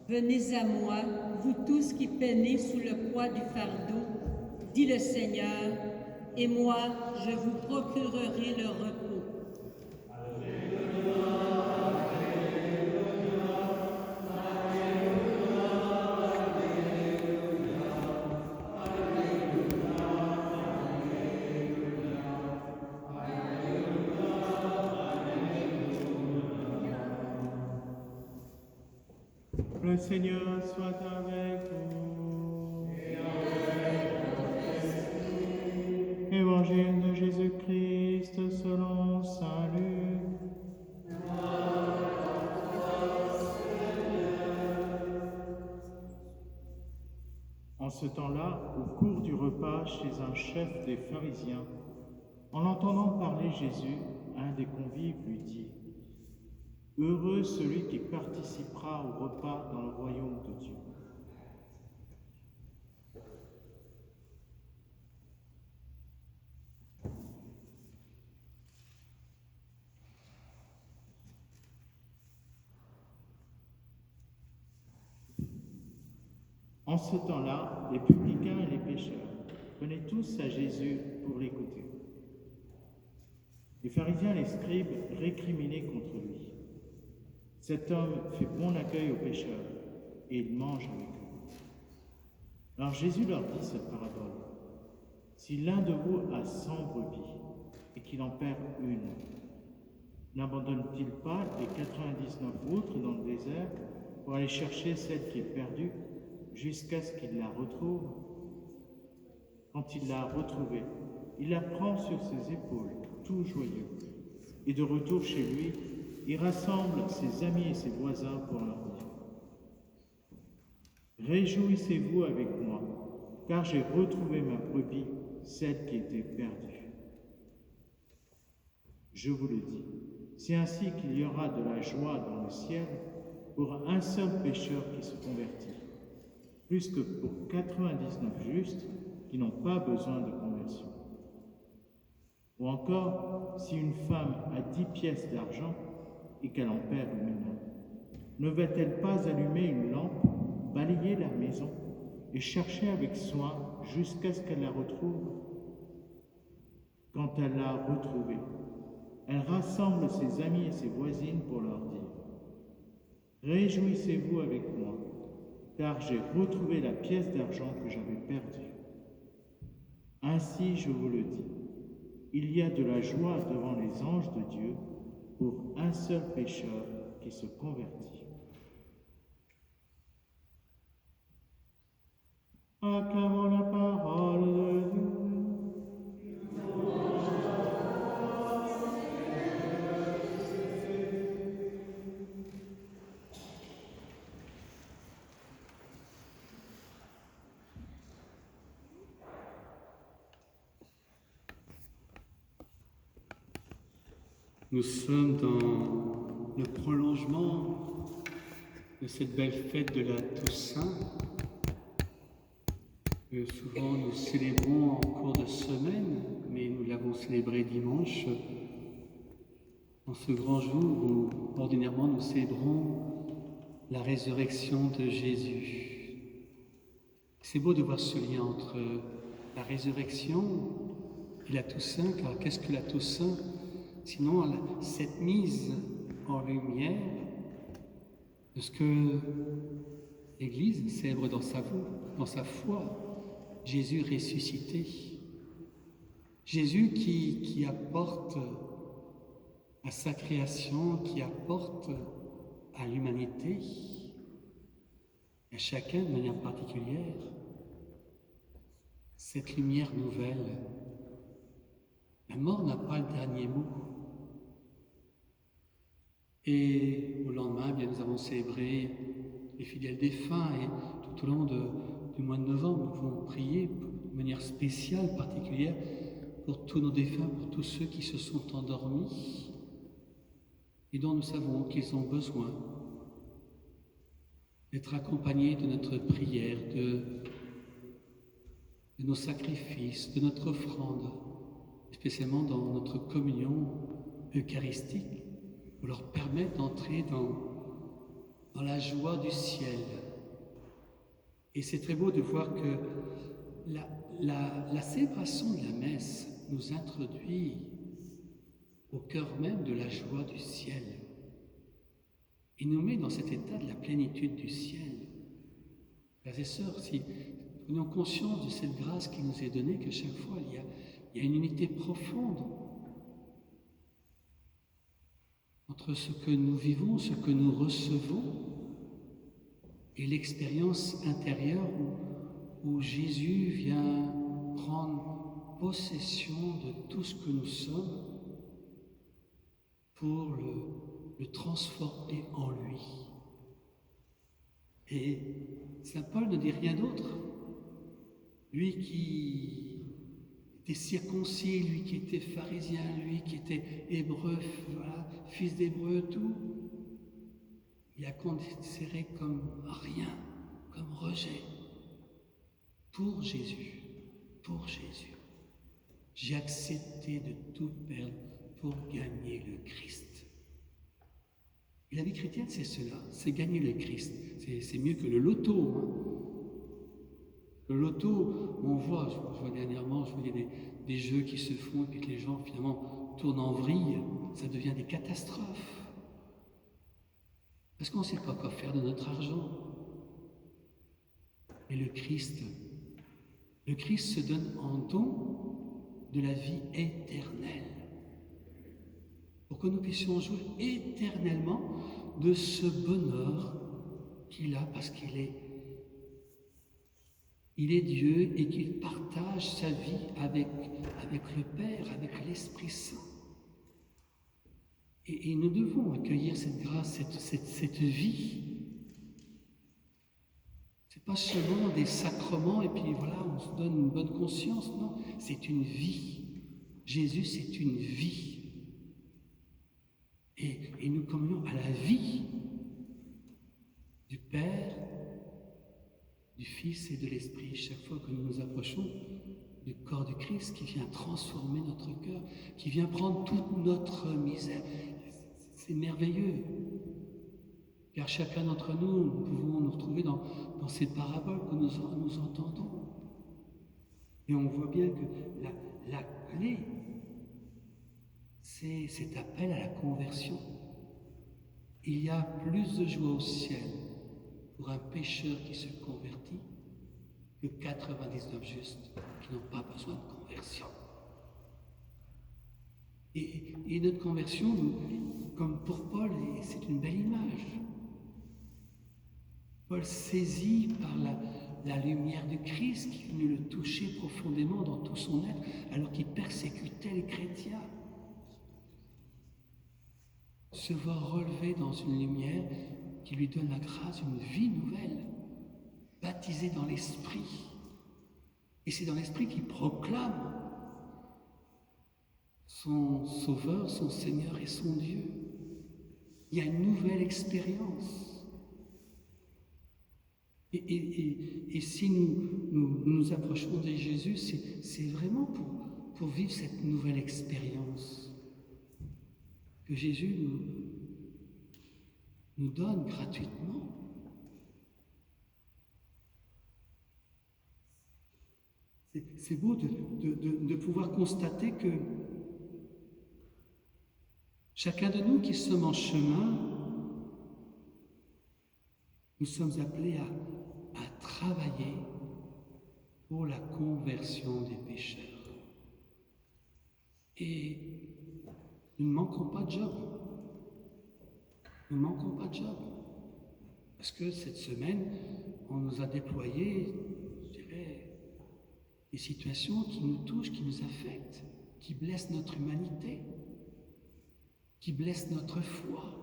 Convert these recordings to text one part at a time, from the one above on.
Venez à moi, vous tous qui peinez sous le poids du fardeau, dit le Seigneur, et moi, je vous procurerai le repos. Le Seigneur soit avec vous. Évangile de Jésus-Christ selon saint Luc. En ce temps-là, au cours du repas chez un chef des pharisiens, en entendant parler Jésus, un des convives lui dit : « Heureux celui qui participera au repas dans le royaume de Dieu. » En ce temps-là, les publicains et les pécheurs venaient tous à Jésus pour l'écouter. Les pharisiens et les scribes récriminaient contre lui. Cet homme fait bon accueil aux pécheurs et il mange avec eux. Alors Jésus leur dit cette parabole. Si l'un de vous a 100 brebis et qu'il en perd une, n'abandonne-t-il pas les 99 autres dans le désert pour aller chercher celle qui est perdue jusqu'à ce qu'il la retrouve? Quand il l'a retrouvée, il la prend sur ses épaules, tout joyeux. Et de retour chez lui, il rassemble ses amis et ses voisins pour leur dire : « Réjouissez-vous avec moi, car j'ai retrouvé ma brebis, celle qui était perdue. » Je vous le dis, c'est ainsi qu'il y aura de la joie dans le ciel pour un seul pécheur qui se convertit, plus que pour 99 justes qui n'ont pas besoin de conversion. Ou encore, si une femme a 10 pièces d'argent et qu'elle en perd une, ne va-t-elle pas allumer une lampe, balayer la maison et chercher avec soin jusqu'à ce qu'elle la retrouve? Quand elle l'a retrouvée, elle rassemble ses amis et ses voisines pour leur dire : « Réjouissez-vous avec moi, car j'ai retrouvé la pièce d'argent que j'avais perdue. » Ainsi, je vous le dis, il y a de la joie devant les anges de Dieu pour un seul pécheur qui se convertit. Acclamons la parole de Dieu. Nous sommes dans le prolongement de cette belle fête de la Toussaint que souvent nous célébrons en cours de semaine, mais nous l'avons célébré dimanche, en ce grand jour où ordinairement nous célébrons la résurrection de Jésus. C'est beau de voir ce lien entre la résurrection et la Toussaint, car qu'est-ce que la Toussaint ? Sinon, cette mise en lumière de ce que l'Église célèbre dans sa foi, Jésus ressuscité. Jésus qui apporte à sa création, qui apporte à l'humanité, à chacun de manière particulière, cette lumière nouvelle. La mort n'a pas le dernier mot. Et au lendemain, bien, nous avons célébré les fidèles défunts et tout au long du mois de novembre, nous pouvons prier de manière spéciale, particulière, pour tous nos défunts, pour tous ceux qui se sont endormis et dont nous savons qu'ils ont besoin d'être accompagnés de notre prière, de nos sacrifices, de notre offrande, spécialement dans notre communion eucharistique, pour leur permettre d'entrer dans dans la joie du ciel. Et c'est très beau de voir que la célébration de la messe nous introduit au cœur même de la joie du ciel. Il nous met dans cet état de la plénitude du ciel. Frères et sœurs, si nous avons conscience de cette grâce qui nous est donnée, que chaque fois il y a une unité profonde entre ce que nous vivons, ce que nous recevons, et l'expérience intérieure où Jésus vient prendre possession de tout ce que nous sommes pour le transformer en lui. Et saint Paul ne dit rien d'autre. Lui qui était circoncis, lui qui était pharisien, lui qui était hébreu, voilà, fils d'hébreu, tout, il a considéré comme rien, comme rejet. Pour Jésus, j'ai accepté de tout perdre pour gagner le Christ. Et la vie chrétienne, c'est cela, c'est gagner le Christ. C'est mieux que le loto. Le loto, on voit, je vois dernièrement, je voyais des jeux qui se font et puis que les gens finalement tournent en vrille, ça devient des catastrophes. Parce qu'on ne sait pas quoi faire de notre argent. Mais le Christ se donne en don de la vie éternelle. Pour que nous puissions jouir éternellement de ce bonheur qu'il a parce qu'il est Dieu et qu'il partage sa vie avec le Père, avec l'Esprit Saint. Et nous devons accueillir cette grâce, cette vie. C'est pas seulement des sacrements et puis voilà, on se donne une bonne conscience. Non, c'est une vie. Jésus, c'est une vie. Et nous communions à la vie du Père, du Fils et de l'Esprit, chaque fois que nous nous approchons du corps du Christ qui vient transformer notre cœur, qui vient prendre toute notre misère. C'est merveilleux, car chacun d'entre nous pouvons nous retrouver dans ces paraboles que nous entendons. Et on voit bien que la clé, c'est cet appel à la conversion. Il y a plus de joie au ciel pour un pécheur qui se convertit que 99 justes qui n'ont pas besoin de conversion. Et notre conversion, comme pour Paul, c'est une belle image. Paul, saisi par la lumière du Christ qui est venu le toucher profondément dans tout son être, alors qu'il persécutait les chrétiens, se voit relevé dans une lumière qui lui donne la grâce d'une vie nouvelle, baptisé dans l'Esprit. Et c'est dans l'Esprit qu'il proclame son Sauveur, son Seigneur et son Dieu. Il y a une nouvelle expérience. Et si nous approchons de Jésus, c'est vraiment pour vivre cette nouvelle expérience que Jésus nous donne gratuitement. C'est beau de pouvoir constater que chacun de nous qui sommes en chemin, nous sommes appelés à travailler pour la conversion des pécheurs. Et nous ne manquons pas de job. Nous ne manquons pas de job. Parce que cette semaine, on nous a déployé, je dirais, des situations qui nous touchent, qui nous affectent, qui blessent notre humanité, qui blessent notre foi.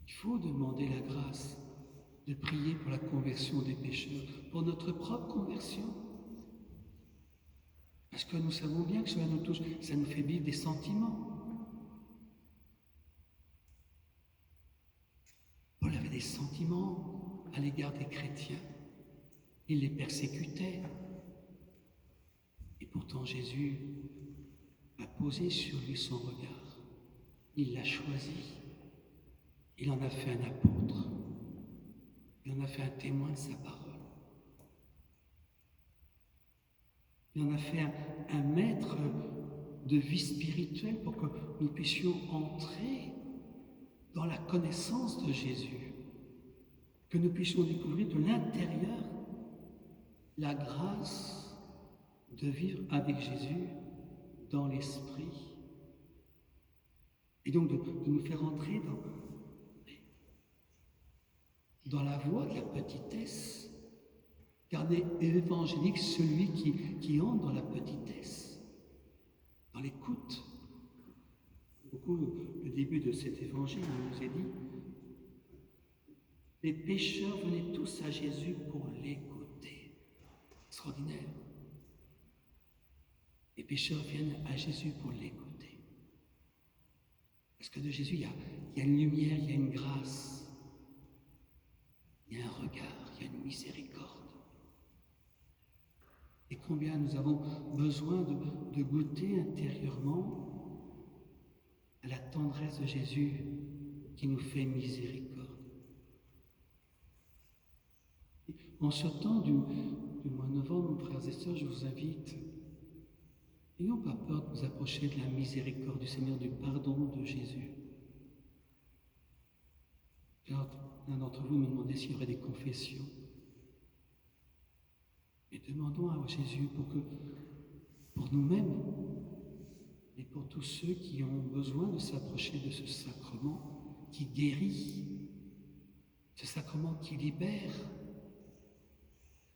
Il faut demander la grâce de prier pour la conversion des pécheurs, pour notre propre conversion. Parce que nous savons bien que cela nous touche, ça nous fait vivre des sentiments. Paul avait des sentiments à l'égard des chrétiens. Il les persécutait. Et pourtant Jésus a posé sur lui son regard. Il l'a choisi. il en a fait un apôtre, il en a fait un témoin de sa parole. Il en a fait un maître de vie spirituelle pour que nous puissions entrer dans la connaissance de Jésus, que nous puissions découvrir de l'intérieur la grâce de vivre avec Jésus dans l'esprit. Et donc de nous faire entrer dans la voie de la petitesse. Car évangélique celui qui entre dans la petitesse, dans l'écoute. Beaucoup, le début de cet évangile, il nous est dit, les pécheurs venaient tous à Jésus pour l'écouter. Extraordinaire. Les pécheurs viennent à Jésus pour l'écouter. Parce que de Jésus, il y a une lumière, il y a une grâce, il y a un regard, il y a une miséricorde. Et combien nous avons besoin de goûter intérieurement à la tendresse de Jésus qui nous fait miséricorde. Et en ce temps du mois de novembre, frères et sœurs, je vous invite, n'ayons pas peur de nous approcher de la miséricorde du Seigneur, du pardon de Jésus. L'un d'entre vous me demandait s'il y aurait des confessions. Et demandons à Jésus pour nous-mêmes et pour tous ceux qui ont besoin de s'approcher de ce sacrement qui guérit, ce sacrement qui libère,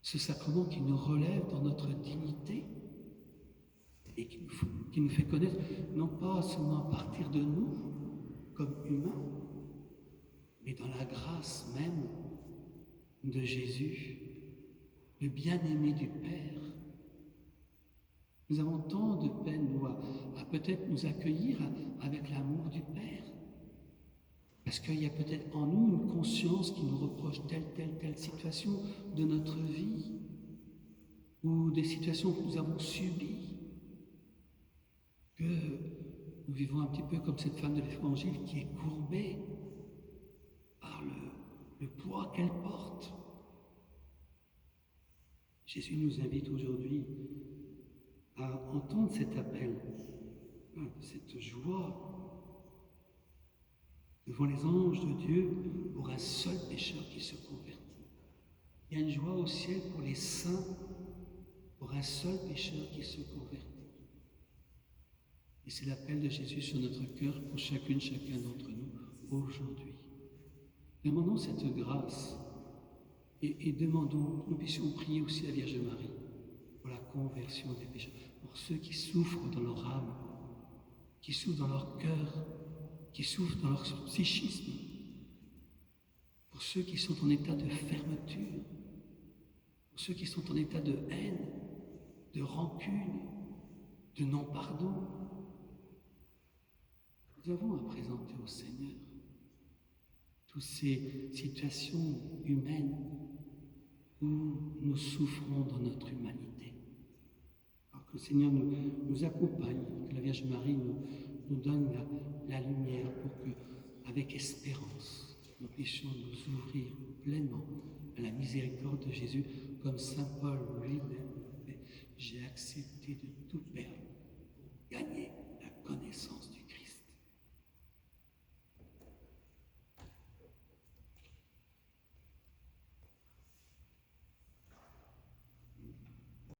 ce sacrement qui nous relève dans notre dignité et qui nous fait connaître, non pas seulement à partir de nous, comme humains, mais dans la grâce même de Jésus, le bien-aimé du Père. Nous avons tant de peine, nous, à peut-être nous accueillir avec l'amour du Père. Parce qu'il y a peut-être en nous une conscience qui nous reproche telle situation de notre vie, ou des situations que nous avons subies, que nous vivons un petit peu comme cette femme de l'Évangile qui est courbée par le poids qu'elle porte. Jésus nous invite aujourd'hui à entendre cet appel, cette joie devant les anges de Dieu pour un seul pécheur qui se convertit. Il y a une joie au ciel pour les saints, pour un seul pécheur qui se convertit. Et c'est l'appel de Jésus sur notre cœur pour chacun d'entre nous aujourd'hui. Demandons cette grâce et demandons que nous puissions prier aussi à la Vierge Marie pour la conversion des pécheurs, pour ceux qui souffrent dans leur âme, qui souffrent dans leur cœur, qui souffrent dans leur psychisme, pour ceux qui sont en état de fermeture, pour ceux qui sont en état de haine, de rancune, de non-pardon. Nous avons à présenter au Seigneur toutes ces situations humaines où nous souffrons dans notre humanité. Alors que le Seigneur nous accompagne, que la Vierge Marie nous donne la lumière pour que, avec espérance, nous puissions nous ouvrir pleinement à la miséricorde de Jésus, comme saint Paul lui-même. J'ai accepté de